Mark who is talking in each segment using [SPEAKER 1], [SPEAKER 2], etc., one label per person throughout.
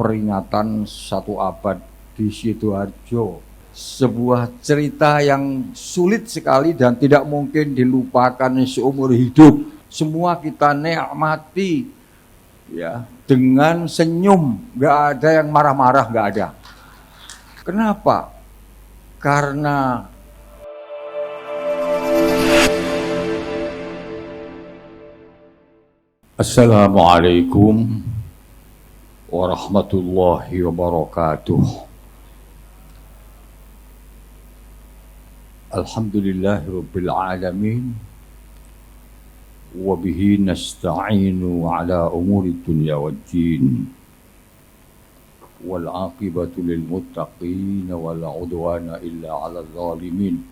[SPEAKER 1] peringatan 1 abad di Sidoarjo. Sebuah cerita yang sulit sekali dan tidak mungkin dilupakan seumur hidup. Semua kita nikmati ya dengan senyum, nggak ada yang marah-marah, nggak ada. Kenapa? Karena Assalamualaikum warahmatullahi wabarakatuh. Alhamdulillahirabbil alamin wa bihi nasta'inu ala umuri dunya waddin wal 'aqibatu lil muttaqin wal 'udwana illa 'alal zalimin.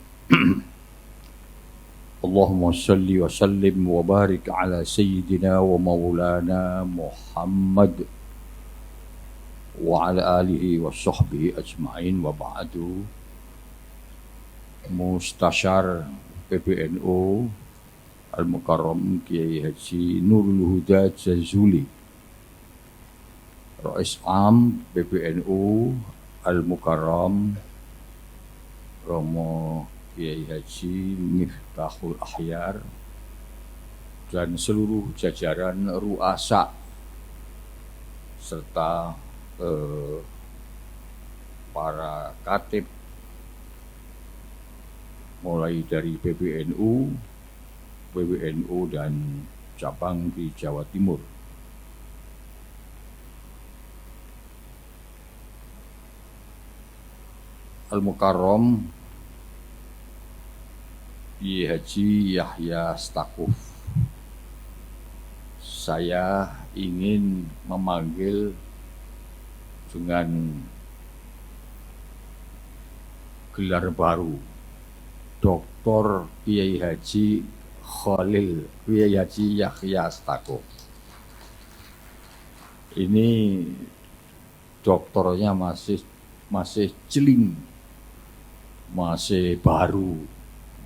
[SPEAKER 1] Allahumma salli wa sallim wa barik ala sayyidina wa maulana Muhammad wa ala alihi wa sahbihi ajma'in wa ba'du. Mustasyar PBNU Al-Mukarram Kiai Haji Nurul Huda Jazuli, Rais Am PBNU Al-Mukarram Romo Kiai Haji Miftahul Ahyar, dan seluruh jajaran ruasa serta para katib mulai dari PBNU dan cabang di Jawa Timur. Al-Mukarram Kiai Haji Yahya Stakuf, saya ingin memanggil dengan gelar baru, Dr. Kiai Haji Khalil Kiai Haji Yahya Stakuf. Ini doktornya masih celing, masih baru,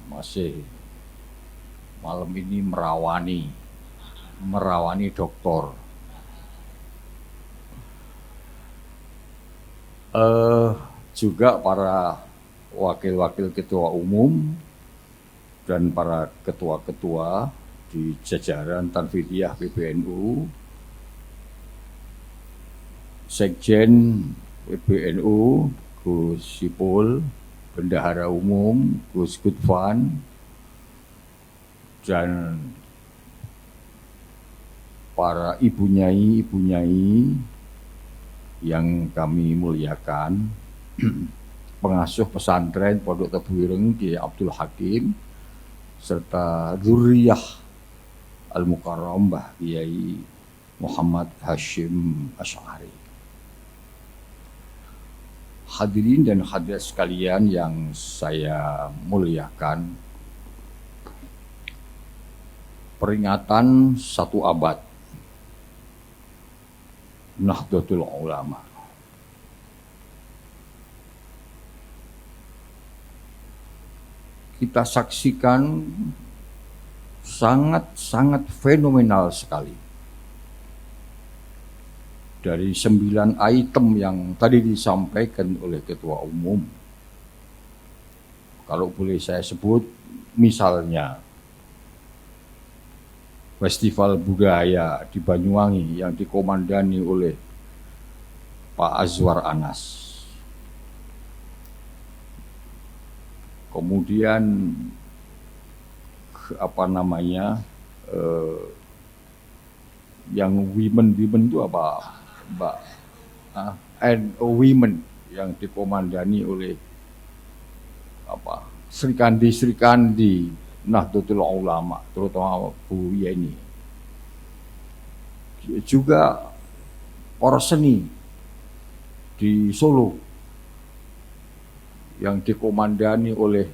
[SPEAKER 1] masih malam ini merawani doktor. Juga para wakil-wakil ketua umum dan para ketua-ketua di jajaran Tanfidiyah PBNU, Sekjen PBNU Gus Sipul, Bendahara Umum Gus Gudvan, dan para ibu nyai yang kami muliakan, pengasuh pesantren Pondok Tebu Ireng Kiai Abdul Hakim, serta dzurriyyah Al-Mukarram Mbah Kiai Muhammad Hashim Asy'ari. Hadirin dan hadirat sekalian yang saya muliakan, peringatan 1 abad Nahdlatul Ulama. Kita saksikan sangat fenomenal sekali. Dari 9 item yang tadi disampaikan oleh Ketua Umum, kalau boleh saya sebut, misalnya Festival Budaya di Banyuwangi yang dikomandani oleh Pak Azwar Anas. Kemudian yang women itu apa, Mbak? And women yang dikomandani oleh Sri Kandi Nahdlatul Ulama, terutama Bu Yeni. Juga para seni di Solo yang dikomandani oleh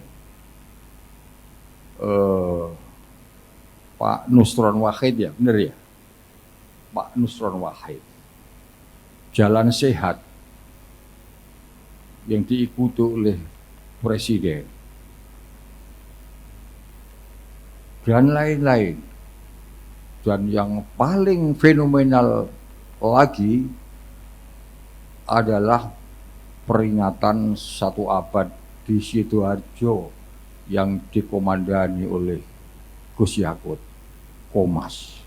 [SPEAKER 1] Pak Nusron Wahid, ya benar ya, Pak Nusron Wahid. Jalan Sehat yang diikuti oleh Presiden dan lain-lain. Dan yang paling fenomenal lagi, adalah peringatan 1 abad di Sidoarjo yang dikomandani oleh Gus Yakut Komas,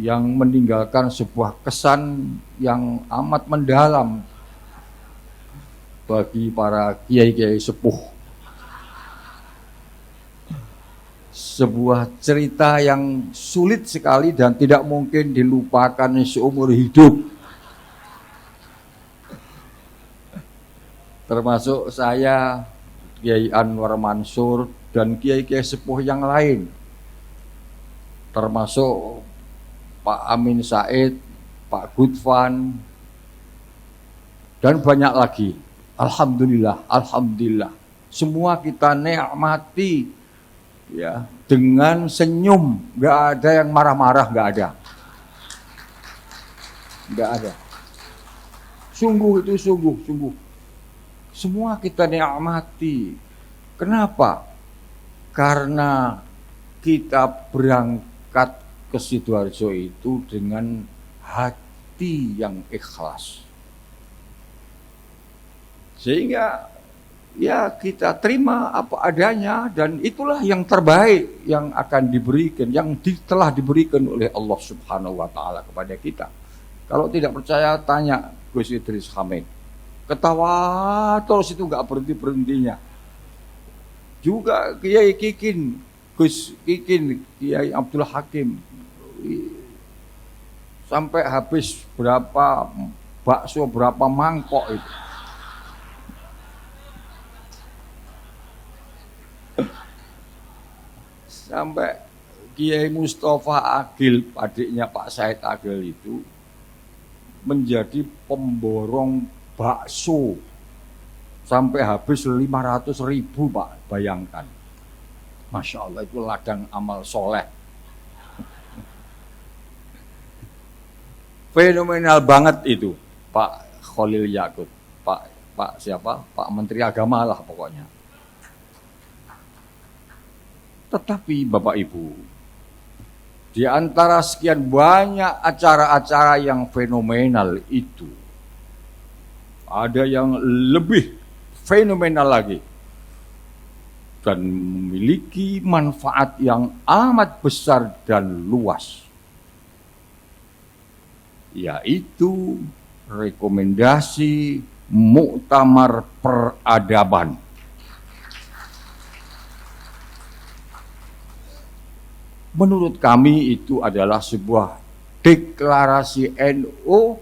[SPEAKER 1] yang meninggalkan sebuah kesan yang amat mendalam bagi para kiai-kiai sepuh. Sebuah cerita yang sulit sekali dan tidak mungkin dilupakan seumur hidup. Termasuk saya, Kiai Anwar Mansur, dan kiai-kiai sepuh yang lain. Termasuk Pak Amin Said, Pak Gudvan, dan banyak lagi. Alhamdulillah, alhamdulillah. Semua kita nikmati ya dengan senyum, nggak ada yang marah-marah, nggak ada. Sungguh itu sungguh. Semua kita nikmati. Kenapa? Karena kita berangkat ke Sidoarjo itu dengan hati yang ikhlas. Sehingga ya kita terima apa adanya, dan itulah yang terbaik yang akan diberikan, yang telah diberikan oleh Allah Subhanahu wa taala kepada kita. Kalau tidak percaya tanya Gus Idris Hamid. Ketawa terus itu enggak berhenti-berhentinya. Juga Kiai Kikin, Gus Kikin, Kiai Abdul Hakim, sampai habis berapa bakso, berapa mangkok itu. Sampai Kiai Mustafa Agil, adiknya Pak Said Agil itu menjadi pemborong bakso sampai habis 500.000, Pak, bayangkan. Masya Allah, itu ladang amal soleh. Fenomenal banget itu Pak Khalil Yakut, Pak siapa? Pak Menteri Agama lah pokoknya. Tetapi Bapak Ibu, di antara sekian banyak acara-acara yang fenomenal itu, ada yang lebih fenomenal lagi dan memiliki manfaat yang amat besar dan luas, yaitu rekomendasi Muktamar Peradaban. Menurut kami itu adalah sebuah deklarasi NU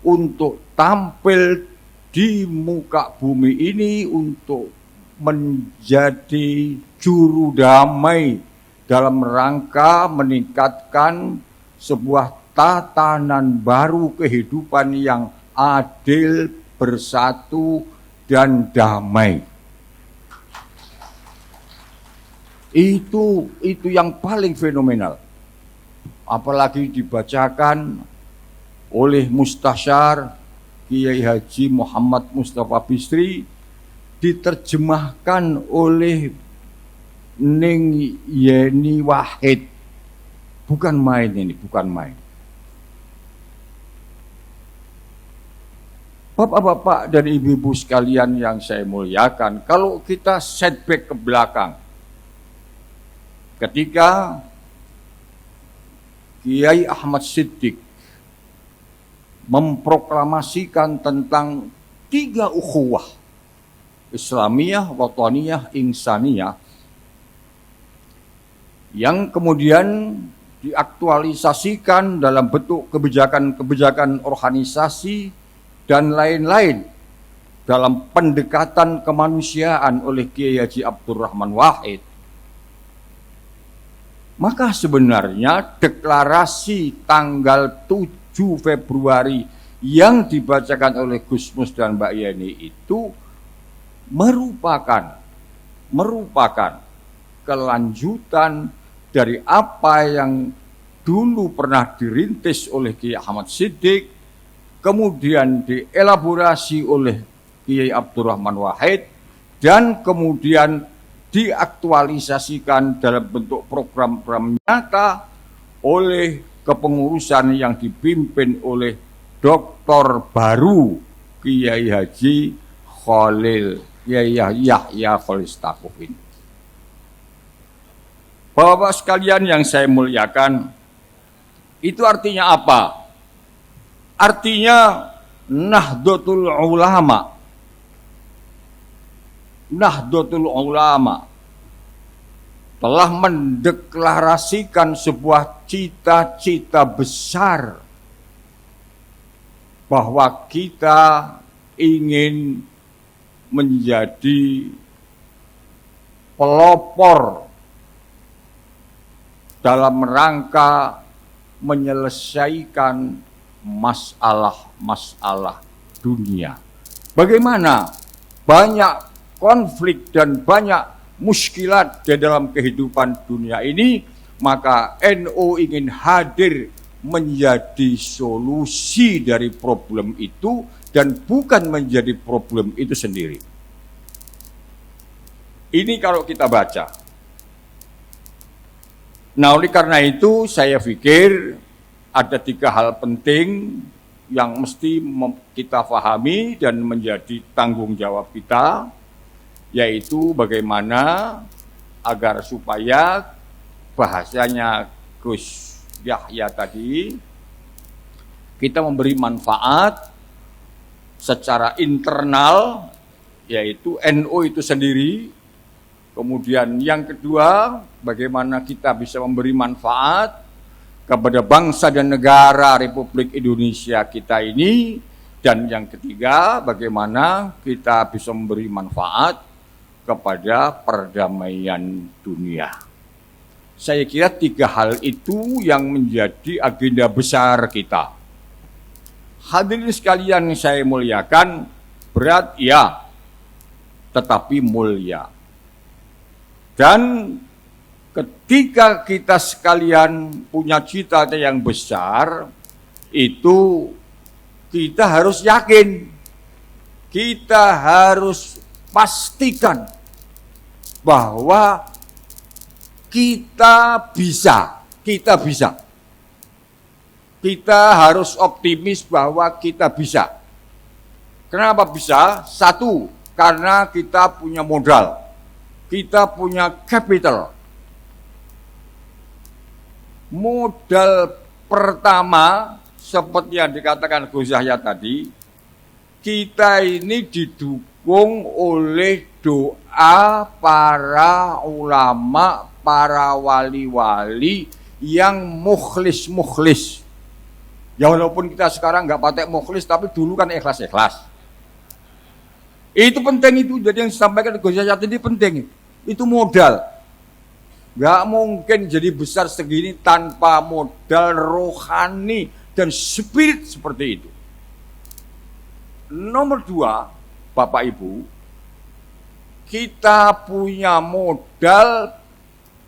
[SPEAKER 1] untuk tampil di muka bumi ini untuk menjadi juru damai dalam rangka meningkatkan sebuah tatanan baru kehidupan yang adil, bersatu, dan damai. Itu yang paling fenomenal. Apalagi dibacakan oleh Mustasyar Kiai Haji Muhammad Mustafa Bisri, diterjemahkan oleh Ning Yeni Wahid. Bukan main ini, bukan main. Bapak-bapak dan ibu-ibu sekalian yang saya muliakan, kalau kita setback ke belakang, ketika Kiai Ahmad Siddiq memproklamasikan tentang 3 ukhuwah, Islamiyah, Wataniyah, Insaniyah, yang kemudian diaktualisasikan dalam bentuk kebijakan-kebijakan organisasi dan lain-lain dalam pendekatan kemanusiaan oleh Kiai Haji Abdurrahman Wahid. Maka sebenarnya deklarasi tanggal 7 Februari yang dibacakan oleh Gus Mus dan Mbak Yeni itu merupakan kelanjutan dari apa yang dulu pernah dirintis oleh Kiai Ahmad Siddiq, kemudian dielaborasi oleh Kiai Abdurrahman Wahid, dan kemudian diaktualisasikan dalam bentuk program-program nyata oleh kepengurusan yang dipimpin oleh Dr. baru Kiai Haji Khalil Yahya Khalil ini. Bapak sekalian yang saya muliakan, itu artinya apa? Artinya Nahdlatul Ulama. Nahdlatul Ulama telah mendeklarasikan sebuah cita-cita besar bahwa kita ingin menjadi pelopor dalam rangka menyelesaikan masalah-masalah dunia. Bagaimana banyak konflik dan banyak muskilat di dalam kehidupan dunia ini, maka NU ingin hadir menjadi solusi dari problem itu dan bukan menjadi problem itu sendiri. Ini kalau kita baca. Nah, oleh karena itu saya pikir ada 3 hal penting yang mesti kita pahami dan menjadi tanggung jawab kita, yaitu bagaimana agar supaya bahasanya Gus Yahya tadi, kita memberi manfaat secara internal, yaitu NU itu sendiri. Kemudian yang kedua, bagaimana kita bisa memberi manfaat kepada bangsa dan negara Republik Indonesia kita ini. Dan yang ketiga, bagaimana kita bisa memberi manfaat kepada perdamaian dunia. Saya kira 3 hal itu yang menjadi agenda besar kita. Hadirin sekalian saya muliakan, berat ya, tetapi mulia. Dan ketika kita sekalian punya cita-cita yang besar, itu kita harus yakin, kita harus pastikan bahwa kita bisa. Kita harus optimis bahwa kita bisa. Kenapa bisa? 1, karena kita punya modal. Kita punya capital. Modal pertama, seperti yang dikatakan Gus Yahya tadi, kita ini didukung oleh doa para ulama, para wali-wali yang mukhlis. Ya walaupun kita sekarang nggak pakai mukhlis, tapi dulu kan ikhlas-ikhlas. Itu penting itu, jadi yang disampaikan Gus Yahya tadi penting. Itu modal. Nggak mungkin jadi besar segini tanpa modal rohani dan spirit seperti itu. Nomor 2, Bapak Ibu, kita punya modal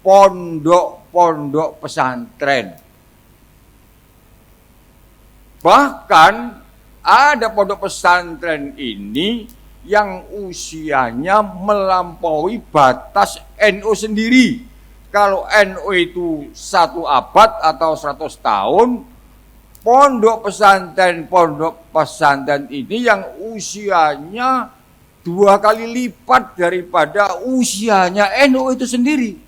[SPEAKER 1] pondok-pondok pesantren. Bahkan ada pondok pesantren ini yang usianya melampaui batas NU sendiri. Kalau NU itu 1 abad atau 100 tahun, pondok pesantren ini yang usianya 2 kali lipat daripada usianya NU itu sendiri.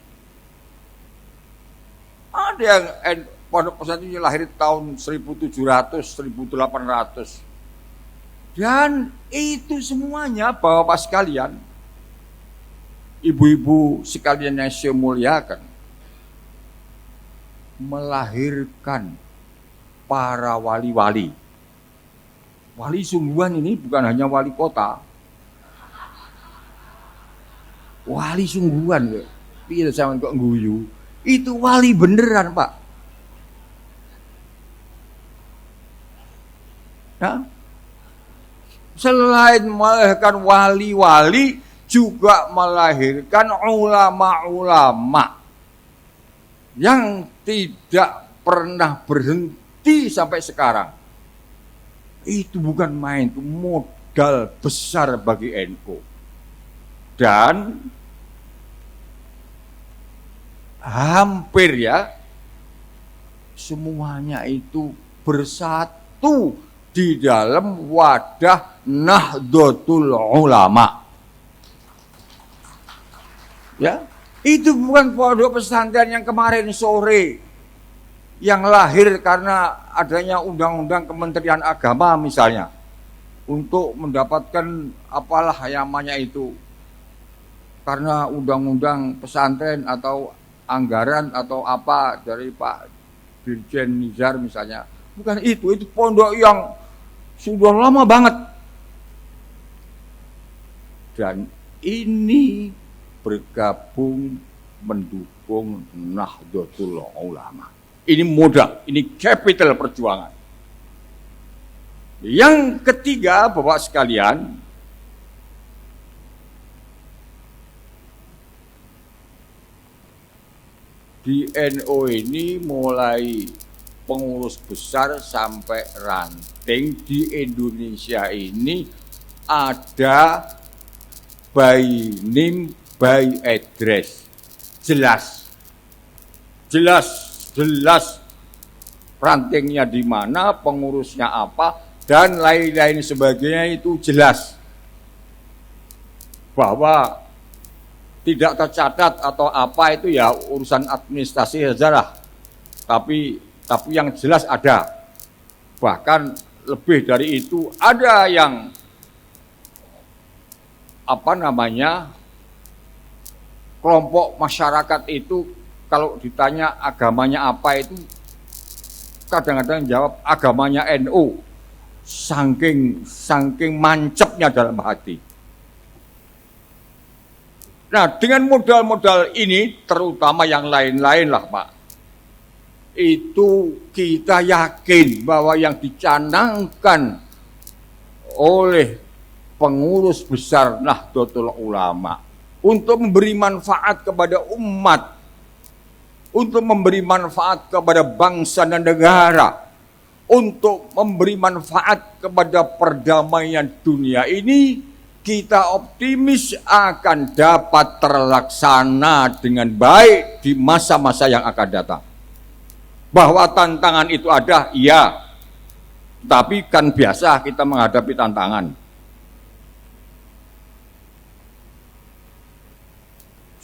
[SPEAKER 1] Ada yang pondok pesantren ini lahir tahun 1700, 1800. Dan itu semuanya Bapak sekalian, ibu-ibu sekalian yang saya muliakan, melahirkan para wali-wali. Wali sungguhan ini bukan hanya wali kota. Wali sungguhan, piye sampean kok ngguyu? Itu wali beneran, Pak. Nah, selain melahirkan wali-wali, juga melahirkan ulama-ulama yang tidak pernah berhenti sampai sekarang. Itu bukan main, itu modal besar bagi NU. Dan hampir ya semuanya itu bersatu di dalam wadah Nahdlatul Ulama. Ya, itu bukan pondok pesantren yang kemarin sore yang lahir karena adanya undang-undang Kementerian Agama misalnya untuk mendapatkan apalah namanya itu karena undang-undang pesantren atau anggaran atau apa dari Pak Dirjen Nizar misalnya. Bukan itu pondok yang sudah lama banget. Dan ini bergabung mendukung Nahdlatul Ulama. Ini modal, ini capital perjuangan. Yang ketiga, Bapak sekalian, di NU ini mulai pengurus besar sampai ranting di Indonesia ini ada by name, by address. Jelas rantingnya di mana, pengurusnya apa, dan lain-lain sebagainya itu jelas. Bahwa tidak tercatat atau apa itu ya urusan administrasi saja lah. Tapi yang jelas ada. Bahkan lebih dari itu ada yang kelompok masyarakat itu kalau ditanya agamanya apa itu kadang-kadang jawab agamanya NU. Saking mancepnya dalam hati. Nah, dengan modal-modal ini, terutama yang lain-lain lah Pak, itu kita yakin bahwa yang dicanangkan oleh pengurus besar Nahdlatul Ulama untuk memberi manfaat kepada umat, untuk memberi manfaat kepada bangsa dan negara, untuk memberi manfaat kepada perdamaian dunia ini, kita optimis akan dapat terlaksana dengan baik di masa-masa yang akan datang. Bahwa tantangan itu ada, iya. Tapi kan biasa kita menghadapi tantangan.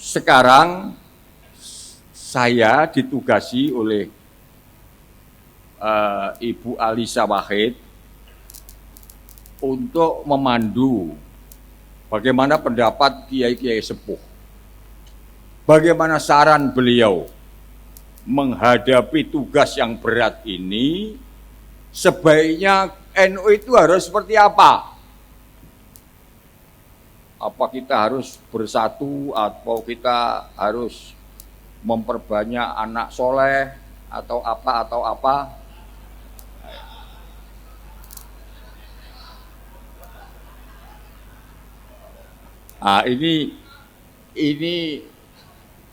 [SPEAKER 1] Sekarang saya ditugasi oleh Ibu Alisa Wahid untuk memandu bagaimana pendapat kiai-kiai sepuh, bagaimana saran beliau menghadapi tugas yang berat ini. Sebaiknya NU itu harus seperti apa? Apa kita harus bersatu atau kita harus memperbanyak anak soleh atau apa? Nah, ini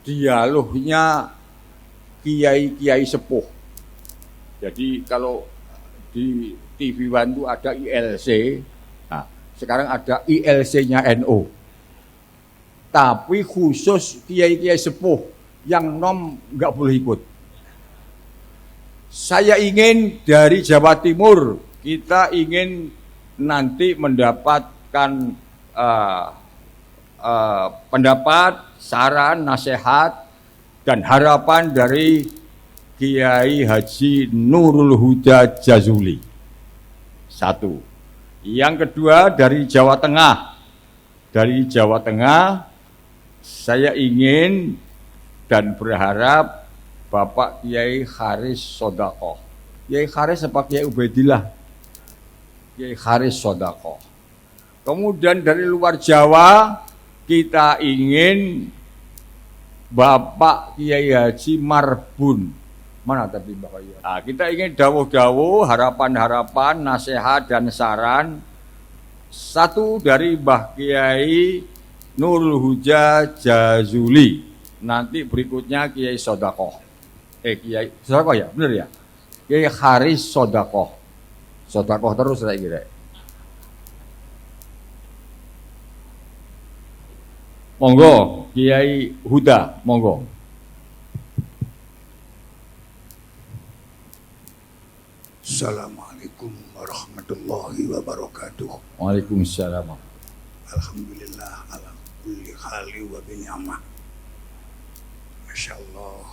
[SPEAKER 1] dialognya kiai-kiai sepuh. Jadi kalau di TV One itu ada ILC, nah, sekarang ada ILC-nya NU. Tapi khusus kiai-kiai sepuh yang nggak boleh ikut. Saya ingin dari Jawa Timur, kita ingin nanti mendapatkan pendapat, saran, nasihat, dan harapan dari Kiai Haji Nurul Huda Jazuli. Satu. Yang kedua dari Jawa Tengah. Dari Jawa Tengah, saya ingin dan berharap Bapak Kiai Haris Sodaqoh. Kiai Haris apa Kiai Ubaidillah? Kiai Haris Sodaqoh. Kemudian dari luar Jawa, kita ingin Bapak Kiai Haji Marbun. Mana tadi Bapak Kiai? Nah, kita ingin dawuh-dawuh, harapan-harapan, nasihat dan saran. Satu dari Mbah Kiai Nurul Huda Jazuli. Nanti berikutnya Kiai Sodaqoh. Kiai Sodaqoh ya, benar ya? Kiai Haris Sodaqoh. Sodaqoh terus saya kira. Monggo, Kiai Huda, monggo.
[SPEAKER 2] Assalamualaikum warahmatullahi wabarakatuh.
[SPEAKER 1] Waalaikumsalam.
[SPEAKER 2] Alhamdulillah ala kulli hali wa binyamah. Masya Allah.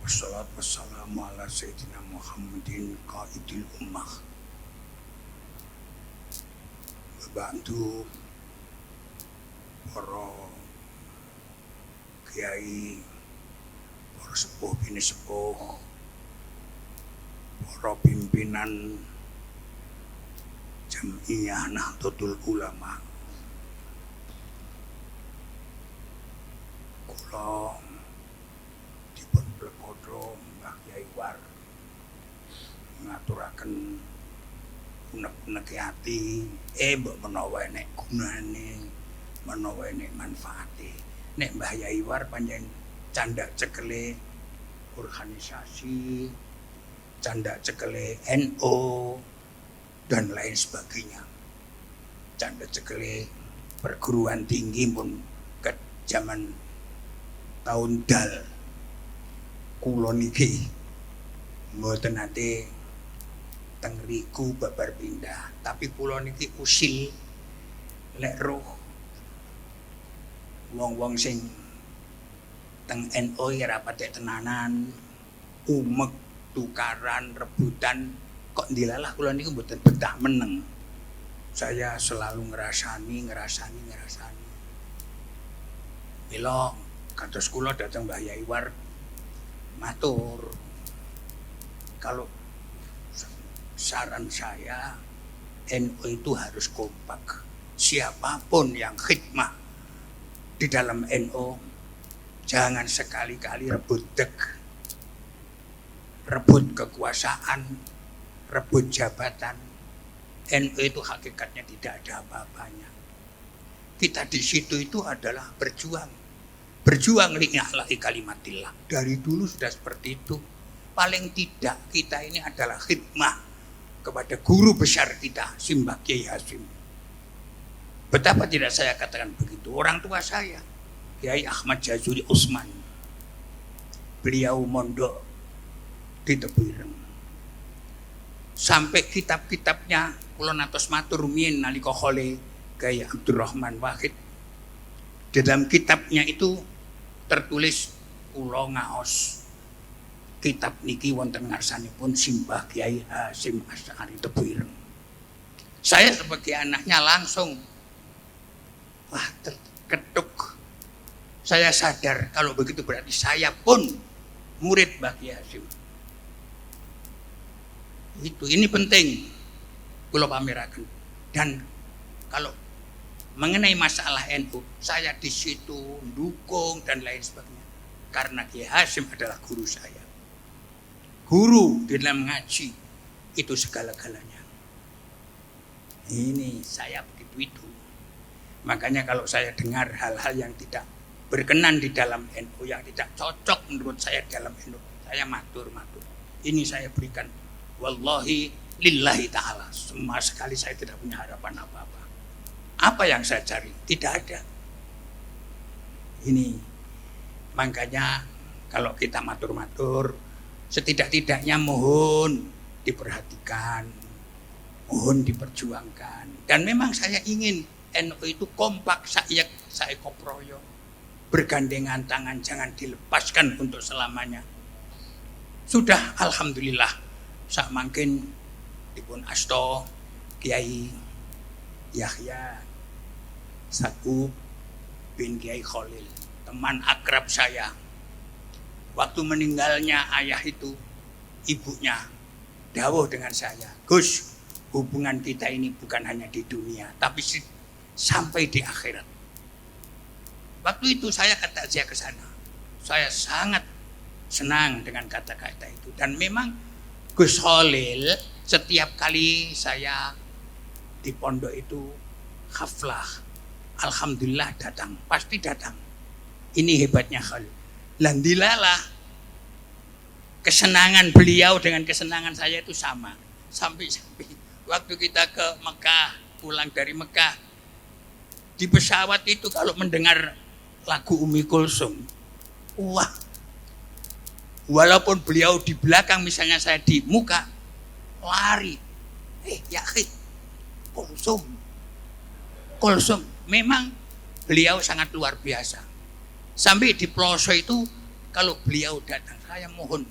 [SPEAKER 2] Wassalatu wassalamu ala Sayyidina Muhammadin qaidil ummah. Bantu para kiai, para sepuh bini sepuh, para pimpinan Jam'iyah Nahdlatul Ulama. Kula dipun plekodho Mbah Kyai War ngaturaken unek-unek ati, mbok menawa nek gunane, menawa nek manfaate. Nek Mbah Kyai War panjenengan candak cekele organisasi, candak cekele NU dan lain sebagainya. Candak cekele perguruan tinggi pun ke zaman tahun dal kula niki mboten nate teng riku babar pindah, tapi kula niki usil lek roh wong-wong sing teng NU ya rapatek tenanan, umek tukaran rebutan kok ndilalah kula niku mboten betah meneng. Saya selalu ngerasani. Mila kados kula dateng Mbah Kyai War matur, kalau saran saya NU itu harus kompak. Siapapun yang khidmah di dalam NU jangan sekali-kali rebut kekuasaan, rebut jabatan. NU itu hakikatnya tidak ada apa-apanya. Kita di situ itu adalah berjuang li'a'la'i kalimatillah. Dari dulu sudah seperti itu. Paling tidak kita ini adalah khidmah kepada guru besar kita, Simbah Kiai Hasyim. Betapa tidak saya katakan begitu. Orang tua saya, Kiai Ahmad Jazuli Utsman, beliau mondok di Tebuireng. Sampai kitab-kitabnya kula natos matur rumiyin nalika khole Kiai Abdurrahman Wahid. Di dalam kitabnya itu tertulis kula ngaos kitab niki wonten ngarsanipun Simbah Kiai Hasyim Asy'ari Tebuireng. Saya sebagai anaknya langsung terketuk. Saya sadar kalau begitu berarti saya pun murid Mbah Kiai Hasyim. Ini penting kula pameraken. Dan kalau mengenai masalah NU, saya di situ dukung dan lain sebagainya. Karena Kiai Hasyim adalah guru saya. Guru di dalam ngaji itu segala-galanya. Ini saya begitu itu. Makanya kalau saya dengar hal-hal yang tidak berkenan di dalam NU, yang tidak cocok menurut saya dalam NU, saya matur. Ini saya berikan wallahi lillahi ta'ala. Sama sekali saya tidak punya harapan apa-apa. Apa yang saya cari? Tidak ada. Ini makanya kalau kita matur-matur, setidak-tidaknya mohon diperhatikan, mohon diperjuangkan. Dan memang saya ingin NU itu kompak, saya koproyo, bergandengan tangan, jangan dilepaskan untuk selamanya. Sudah alhamdulillah sak mangkin dipun asto Kiai Yahya Sakub bin Kiai Khalil, teman akrab saya. Waktu meninggalnya ayah itu, ibunya dawuh dengan saya, Gus, hubungan kita ini bukan hanya di dunia, tapi sampai di akhirat. Waktu itu saya kata saya ke sana, saya sangat senang dengan kata-kata itu. Dan memang Gus Khalil setiap kali saya di pondok itu haflah, alhamdulillah datang, pasti datang. Ini hebatnya Khalil. Landilalah kesenangan beliau dengan kesenangan saya itu sama. Sampai waktu kita ke Mekah, pulang dari Mekah, di pesawat itu kalau mendengar lagu Umi Kulsum, wah, walaupun beliau di belakang, misalnya saya di muka, lari. Ya Kulsum. Memang beliau sangat luar biasa. Sampai di pelosok itu kalau beliau datang, saya mohon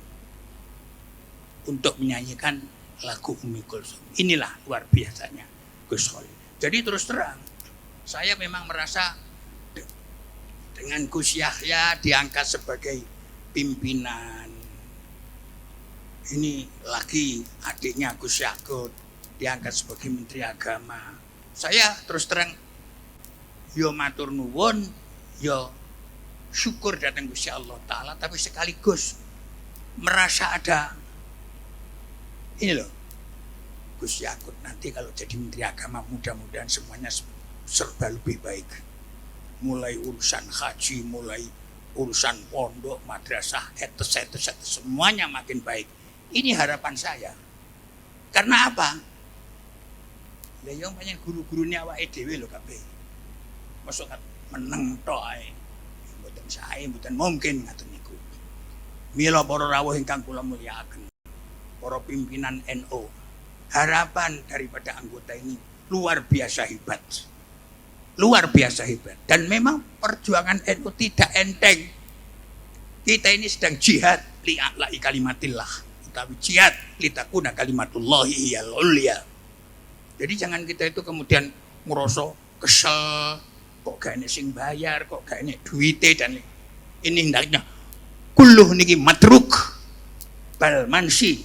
[SPEAKER 2] untuk menyanyikan lagu Ummi Kulsum. Inilah luar biasanya Gus Khalil. Jadi terus terang, saya memang merasa dengan Gus Yahya diangkat sebagai pimpinan. Ini lagi adiknya Gus Yakut diangkat sebagai Menteri Agama. Saya terus terang yo matur nuwun, yo syukur datang Gusti Allah Ta'ala, tapi sekaligus merasa ada ini loh, Gus Yakut nanti kalau jadi Menteri Agama mudah-mudahan semuanya serba lebih baik. Mulai urusan haji, mulai urusan pondok, madrasah, etc. Semuanya makin baik. Ini harapan saya. Karena apa? Yang banyak guru-gurunya awake dhewe lho kabeh. Masuk meneng tok ae. Mboten sae, mboten mungkin ngaten niku. Mila para rawuh ingkang kula mulyakaken. Para pimpinan NU. Harapan daripada anggota ini luar biasa hebat. Luar biasa hebat. Dan memang perjuangan NU tidak enteng. Kita ini sedang jihad li'a'la'i kalimatillah. Tapi jihad litakuna kalimatullahi hiyal ulya. Jadi jangan kita itu kemudian ngerasa kesel, kok gak ini sing bayar, kok gak ini duite dan ini hendaknya kulluh niki matruk bal mansi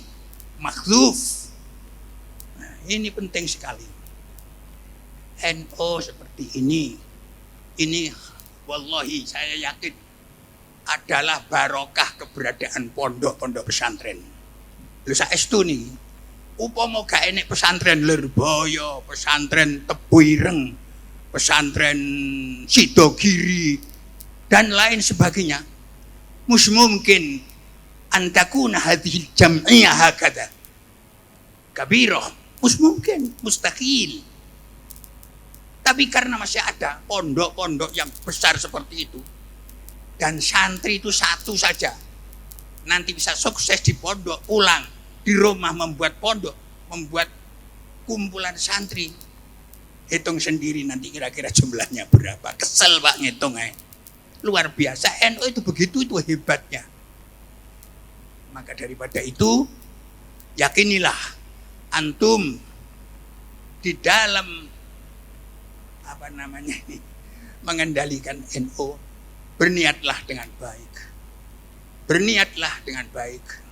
[SPEAKER 2] makhluf. Nah, ini penting sekali. NU seperti ini wallahi saya yakin adalah barokah keberadaan pondok-pondok pesantren. Lha saestu niki upama gak enek pesantren Lirboyo, pesantren Tebu Ireng, pesantren Sidogiri dan lain sebagainya, mungkin antakuna hadhil jam'iyah hakada kabirah, mungkin mustahil. Tapi karena masih ada pondok-pondok yang besar seperti itu dan santri itu satu saja, nanti bisa sukses di pondok, pulang di rumah membuat pondok, membuat kumpulan santri. Hitung sendiri nanti kira-kira jumlahnya berapa. Kesel Pak ngitung luar biasa. NU itu begitu, itu hebatnya. Maka daripada itu, yakinilah antum di dalam mengendalikan NU, berniatlah dengan baik. Berniatlah dengan baik.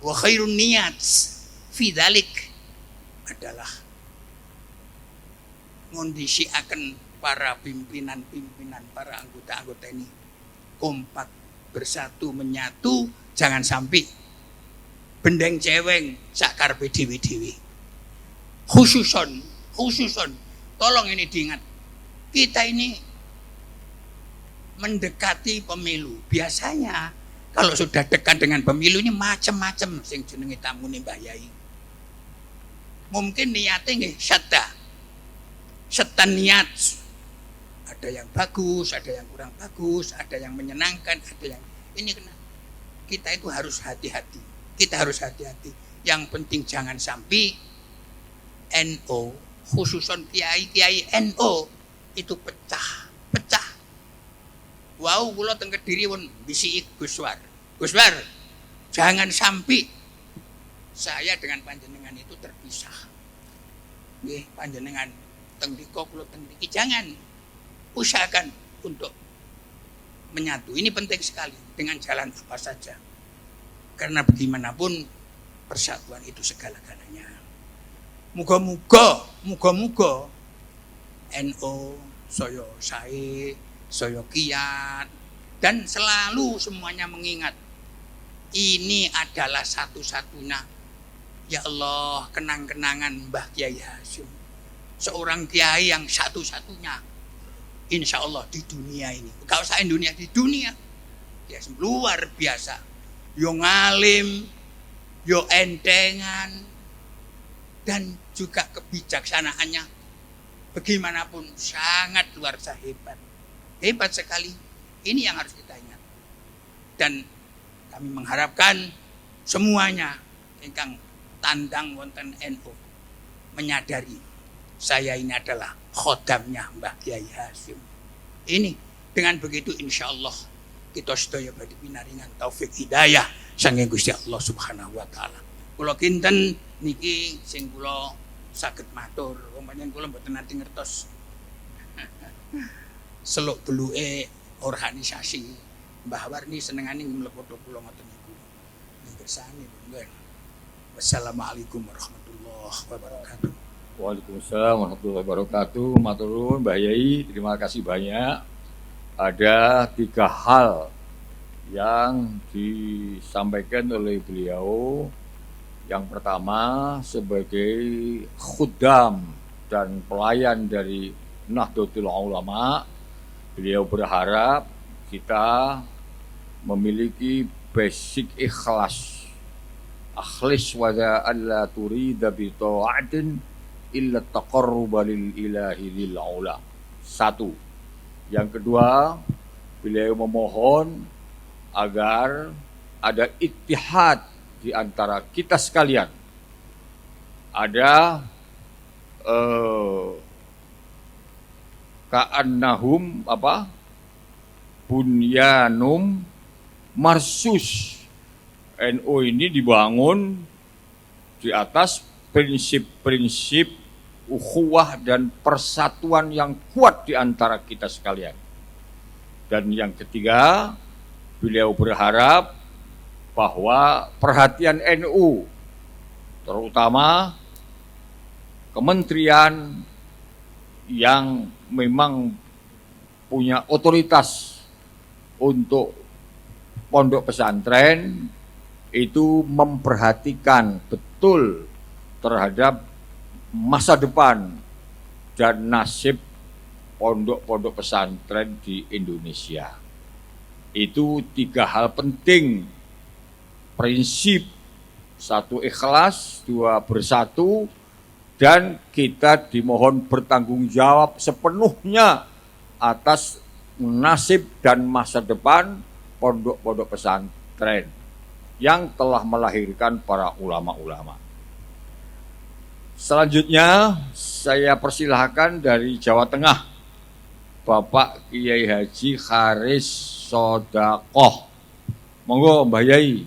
[SPEAKER 2] Wa khairun niyat fi dzalik adalah ngondisi akan para pimpinan-pimpinan, para anggota-anggota ini kompak, bersatu, menyatu, jangan sampai bendeng ceweng sak karepe dhewe-dhewe. Khususon, tolong ini diingat. Kita ini mendekati pemilu. Biasanya kalau sudah dekat dengan pemilu ini macam-macam sing jenenge tamune Mbah Yai. Mungkin niatnya nggih setan niat. Ada yang bagus, ada yang kurang bagus, ada yang menyenangkan, ada yang ini kena. Kita itu harus hati-hati. Kita harus hati-hati. Yang penting jangan sampai NU, khususon kiai-kiai NU itu pecah. Wow, kula teng Kediri pun bisiki Guswar, jangan sampai saya dengan panjenengan itu terpisah. Nggih, panjenengan teng diko kula teng mriki, jangan. Usahakan untuk menyatu. Ini penting sekali dengan jalan apa saja. Karena bagaimanapun persatuan itu segala-galanya. Muga-muga NU saya sae, saya kiat, dan selalu semuanya mengingat ini adalah satu-satunya, ya Allah, kenang-kenangan Mbah Kiai Hasyim, seorang kiai yang satu-satunya insya Allah di dunia ini. Gak usah dunia, di dunia ya, luar biasa. Yo ngalim, yo entengan, dan juga kebijaksanaannya bagaimanapun sangat luar biasa hebat sekali. Ini yang harus kita ingat. Dan kami mengharapkan semuanya ingkang tandang wonten NU menyadari saya ini adalah khodamnya Mbah Kyai Hasyim. Ini dengan begitu insya Allah kita sedaya badhe pinaringan taufik hidayah saking Gusti Allah Subhanahu wa taala. Kula kinten niki sing kula saged matur, umpamane kula mboten nate ngertos seluk beluke organisasi Mbah Warni senengane mlebu kula ngoten niku. Ngersani monggo. Wassalamualaikum warahmatullahi wabarakatuh.
[SPEAKER 1] Waalaikumsalam warahmatullahi wabarakatuh. Matur nuwun Mbah Yai, terima kasih banyak. Ada 3 hal yang disampaikan oleh beliau. Yang pertama, sebagai khudam dan pelayan dari Nahdlatul Ulama, beliau berharap kita memiliki basic ikhlas. Akhlis wa alla turida bi ta'atin illa taqarruba lil ilahi lil ula. 1. Yang kedua, beliau memohon agar ada ittihad di antara kita sekalian. Ada ka'annahum bunyanum marsus. NU ini dibangun di atas prinsip-prinsip ukhuwah dan persatuan yang kuat di antara kita sekalian. Dan yang ketiga, beliau berharap bahwa perhatian NU, terutama kementerian yang memang punya otoritas untuk pondok pesantren, itu memperhatikan betul terhadap masa depan dan nasib pondok-pondok pesantren di Indonesia. Itu 3 hal penting. Prinsip, 1 ikhlas, 2 bersatu, dan kita dimohon bertanggung jawab sepenuhnya atas nasib dan masa depan pondok-pondok pesantren yang telah melahirkan para ulama-ulama. Selanjutnya saya persilahkan dari Jawa Tengah, Bapak Kiai Haji Kharis Sodakoh. Monggo Mbah Yai.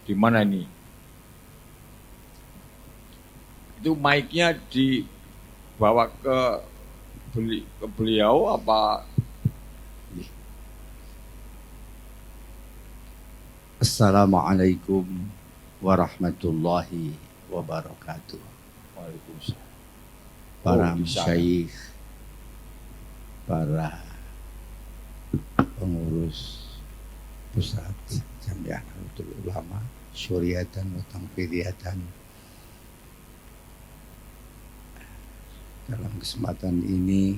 [SPEAKER 1] Di mana ini? Itu mic-nya dibawa ke beliau apa?
[SPEAKER 3] Assalamualaikum warahmatullahi wabarakatuh.
[SPEAKER 1] Waalaikumsalam.
[SPEAKER 3] Para masyayikh, para pengurus pusat Jamiah Nahdlatul Ulama, Syuriatan wa Tanfidiyatan. Dalam kesempatan ini,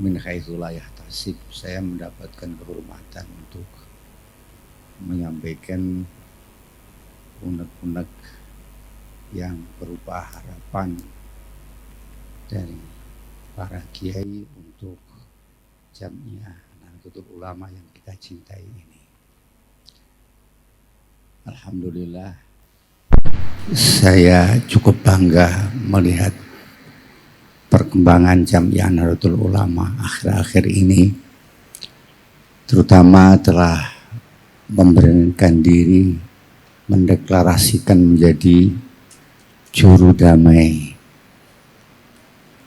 [SPEAKER 3] min haitsu la yahtasib, saya mendapatkan kehormatan untuk menyampaikan unek-unek yang berupa harapan dari para kiai untuk Jamiah Nahdlatul Ulama yang kita cintai ini. Alhamdulillah, saya cukup bangga melihat perkembangan Jamiah Nahdlatul Ulama akhir-akhir ini, terutama telah memberanikan diri mendeklarasikan menjadi juru damai.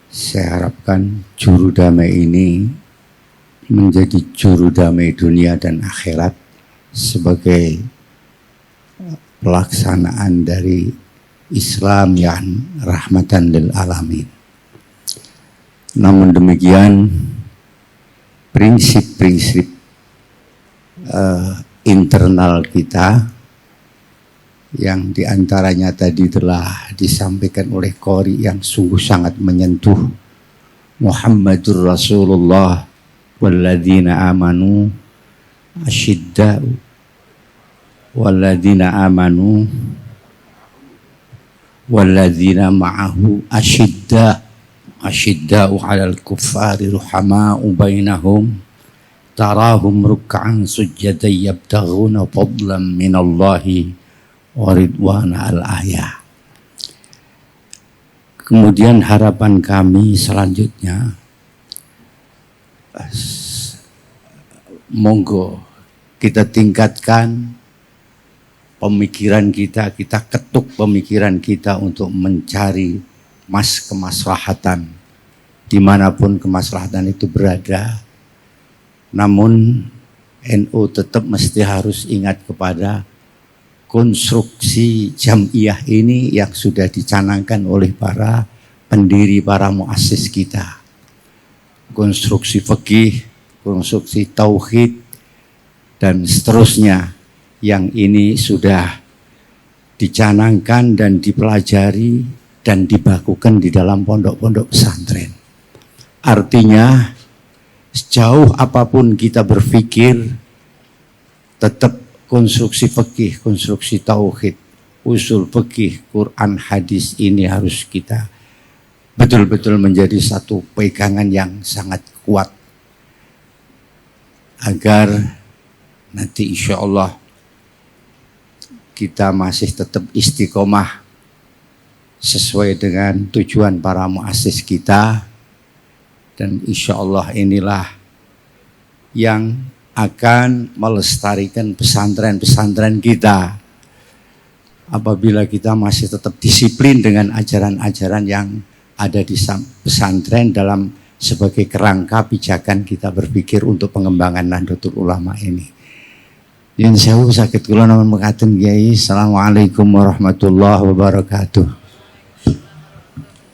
[SPEAKER 3] Saya harapkan juru damai ini menjadi juru damai dunia dan akhirat sebagai pelaksanaan dari Islam yang rahmatan lil alamin. Namun demikian, prinsip-prinsip internal kita yang diantaranya tadi telah disampaikan oleh Qori yang sungguh sangat menyentuh. Muhammadur Rasulullah walladzina amanu asyidda'u walladzina amanu walladzina ma'ahu asyidda'u 'alal kuffari ruhama'u bainahum tarahum ruk'an sujjadan yabtaghuna fadlan minallahi wa ridwana al-ayah. Kemudian harapan kami selanjutnya, monggo kita tingkatkan pemikiran kita ketuk pemikiran kita untuk mencari kemaslahatan dimanapun kemaslahatan itu berada. Namun NU tetap mesti harus ingat kepada konstruksi jamiah ini yang sudah dicanangkan oleh para pendiri, para muassis kita. Konstruksi fikih, konstruksi tauhid, dan seterusnya yang ini sudah dicanangkan dan dipelajari dan dibakukan di dalam pondok-pondok pesantren. Artinya, sejauh apapun kita berpikir, tetap konstruksi fikih, konstruksi tauhid, usul fikih, Quran, hadis ini harus kita betul-betul menjadi satu pegangan yang sangat kuat agar nanti insya Allah kita masih tetap istiqomah sesuai dengan tujuan para muassis kita, dan insya Allah inilah yang akan melestarikan pesantren-pesantren kita apabila kita masih tetap disiplin dengan ajaran-ajaran yang ada di pesantren dalam sebagai kerangka pijakan kita berpikir untuk pengembangan Nahdlatul Ulama ini. Yen sewu sakit kula namun mekaten Kiai. Assalamualaikum warahmatullahi wabarakatuh.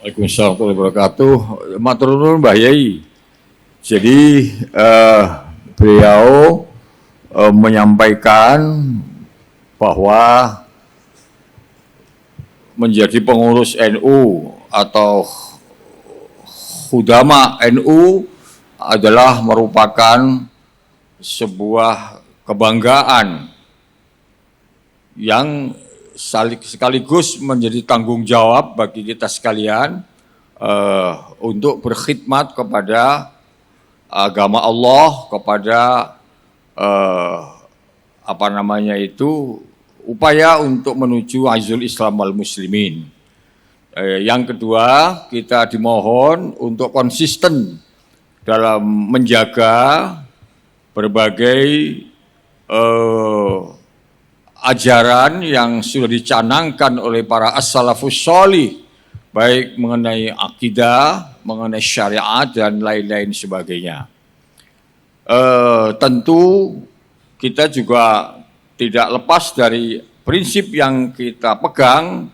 [SPEAKER 1] Waalaikumsalam warahmatullahi wabarakatuh. Matur nuwun Mbah Yai. Jadi beliau menyampaikan bahwa menjadi pengurus NU atau khudama NU adalah merupakan sebuah kebanggaan yang sekaligus menjadi tanggung jawab bagi kita sekalian untuk berkhidmat kepada agama Allah, kepada upaya untuk menuju azul Islam wal muslimin. Yang kedua, kita dimohon untuk konsisten dalam menjaga berbagai ajaran yang sudah dicanangkan oleh para as-salafus sholih, baik mengenai akidah, mengenai syariat, dan lain-lain sebagainya. Tentu kita juga tidak lepas dari prinsip yang kita pegang.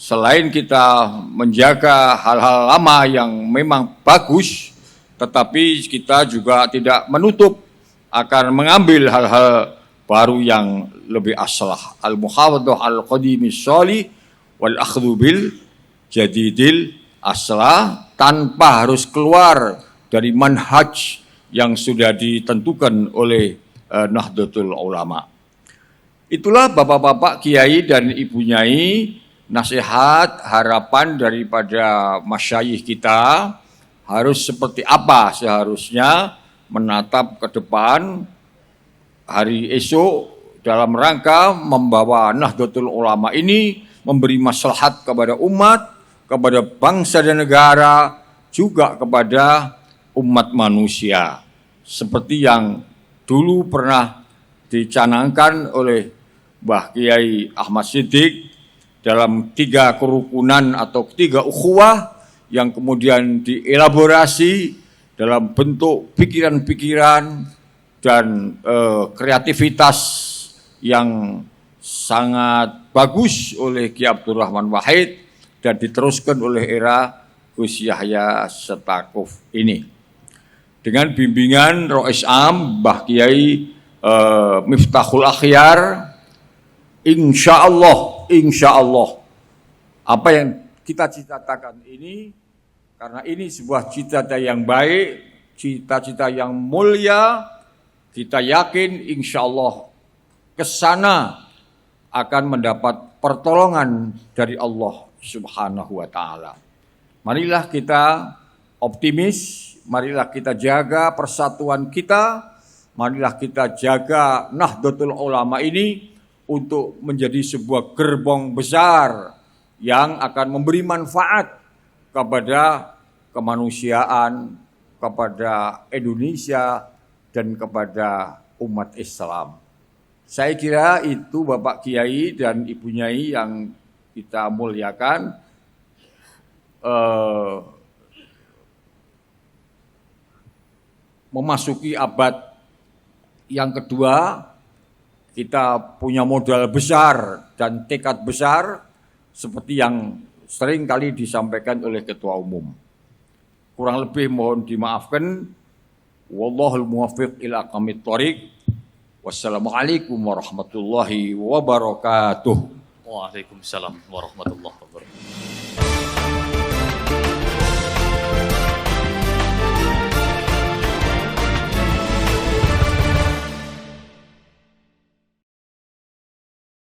[SPEAKER 1] Selain kita menjaga hal-hal lama yang memang bagus, tetapi kita juga tidak menutup akan mengambil hal-hal baru yang lebih aslah. Al-muhafadzah al-qadimis sholih wal akhdhu bil jadidil aslah, tanpa harus keluar dari manhaj yang sudah ditentukan oleh Nahdlatul Ulama. Itulah bapak-bapak, kiai dan ibu nyai, nasihat, harapan daripada masyayikh kita harus seperti apa seharusnya menatap ke depan hari esok dalam rangka membawa Nahdlatul Ulama ini memberi maslahat kepada umat, kepada bangsa dan negara, juga kepada umat manusia. Seperti yang dulu pernah dicanangkan oleh Mbah Kiai Ahmad Siddiq dalam 3 kerukunan atau 3 ukhuwah yang kemudian dielaborasi dalam bentuk pikiran-pikiran dan kreativitas yang sangat bagus oleh Ki Abdul Rahman Wahid dan diteruskan oleh era Gus Yahya Setakuf ini. Dengan bimbingan Rois Am Mbah Kiai Miftahul Akhyar, insya Allah apa yang kita cita-citakan ini, karena ini sebuah cita-cita yang baik, cita-cita yang mulia, kita yakin insya Allah kesana akan mendapat pertolongan dari Allah Subhanahu wa ta'ala. Marilah kita optimis, marilah kita jaga persatuan kita, Marilah kita jaga Nahdlatul Ulama ini untuk menjadi sebuah gerbong besar yang akan memberi manfaat kepada kemanusiaan, kepada Indonesia, dan kepada umat Islam. Saya kira itu Bapak Kiai dan Ibu Nyai yang kita muliakan. Memasuki abad yang kedua, kita punya modal besar dan tekad besar seperti yang sering kali disampaikan oleh Ketua Umum. Kurang lebih mohon dimaafkan. Wallahul muwaffiq ila aqwamit thoriq. Wassalamualaikum warahmatullahi wabarakatuh.
[SPEAKER 4] Waalaikumsalam warahmatullahi wabarakatuh.